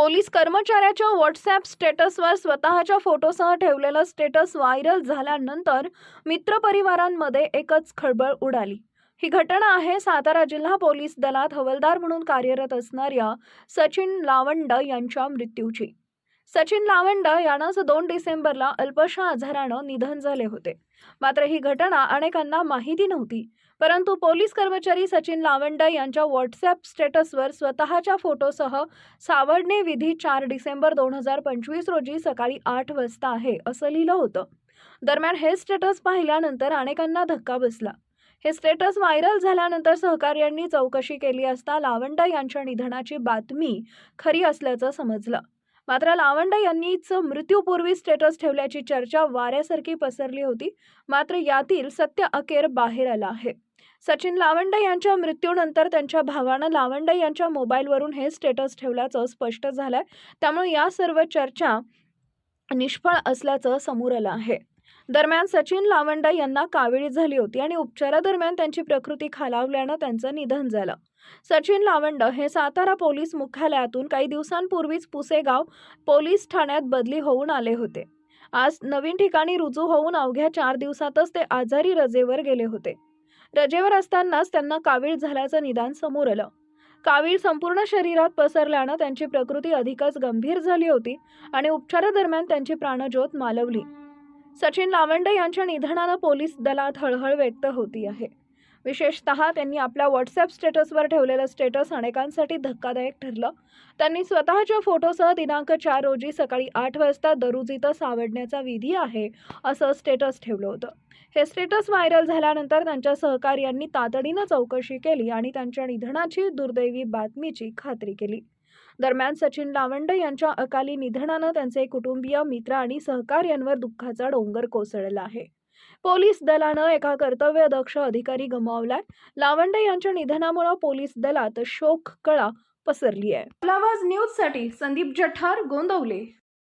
Police कर्मचाऱ्याच्या WhatsApp स्टेटसवर स्वतःच्या फोटोसह ठेवलेलं स्टेटस व्हायरल झाल्यानंतर मित्रपरिवारांमध्ये एकच खळबळ उडाली। ही घटना आहे सातारा जिल्हा पोलीस दलात हवालदार म्हणून कार्यरत असणाऱ्या सचिन लावंड यांच्या मृत्यूची। सचिन लावंड यांनाच 2 डिसेंबरला अल्पशा आजारानं निधन झाले होते। मात्र ही घटना अनेकांना माहिती नव्हती, परंतु पोलीस कर्मचारी सचिन लावंड यांच्या व्हॉट्सॲप स्टेटसवर स्वतःच्या फोटोसह सावरणे विधी 4 डिसेंबर 2025 रोजी सकाळी 8 वाजता आहे असं लिहिलं होतं। दरम्यान हे स्टेटस पाहिल्यानंतर अनेकांना धक्का बसला। हे स्टेटस व्हायरल झाल्यानंतर सहकार्यांनी चौकशी केली असता लावंड यांच्या निधनाची बातमी खरी असल्याचं समजलं। मात्र लावंड यांनीच मृत्यूपूर्वी स्टेटस ठेवल्याची चर्चा वाऱ्यासारखी पसरली होती। मात्र यातील सत्य अखेर बाहेर आलं आहे। सचिन लावंड यांच्या मृत्यूनंतर त्यांच्या भावानं लावंड यांच्या मोबाईलवरून हे स्टेटस ठेवल्याचं स्पष्ट झालंय। त्यामुळे या सर्व चर्चा निष्फळ असल्याचं समोर आलं आहे। दरम्यान सचिन लावंड यांना कावीळ झाली होती आणि उपचारादरम्यान त्यांची प्रकृती खालावल्यानं त्यांचं निधन झालं। सचिन लावंड हे सातारा पोलीस मुख्यालयातून काही दिवसांपूर्वीच पुसेगाव पोलीस ठाण्यात बदली होऊन आले होते। आज नवीन ठिकाणी रुजू होऊन अवघ्या 4 दिवसातच ते आजारी रजेवर गेले होते। रजेवर असतानाच त्यांना कावीळ झाल्याचं निदान समोर आलं। कावीळ संपूर्ण शरीरात पसरल्यानं त्यांची प्रकृती अधिकच गंभीर झाली होती आणि उपचारादरम्यान त्यांची प्राणज्योत मालवली। सचिन लावंड यांच्या निधनानं पोलीस दलात हळहळ व्यक्त होती आहे। विशेषतः त्यांनी आपल्या व्हॉट्सॲप स्टेटसवर ठेवलेलं स्टेटस अनेकांसाठी धक्कादायक ठरलं। त्यांनी स्वतःच्या फोटोसह दिनांक 4 रोजी सकाळी 8 वाजता दरुज इथं सावरण्याचा विधी आहे असं स्टेटस ठेवलं होतं। हे स्टेटस व्हायरल झाल्यानंतर त्यांच्या सहकार्यांनी तातडीनं चौकशी केली आणि त्यांच्या निधनाची दुर्दैवी बातमीची खात्री केली। दरम्यान सचिन लावंड यांच्या अकाली निधनानं त्यांचे कुटुंबीय, मित्र आणि सहकार्यांवर दुःखाचा डोंगर कोसळला आहे। पोलीस दलानं एका कर्तव्यदक्ष अधिकारी गमावलाय। लावंड यांच्या निधनामुळे पोलीस दलात शोककळा पसरली आहे। आवाज न्यूजसाठी संदीप जठार, गोंदवले।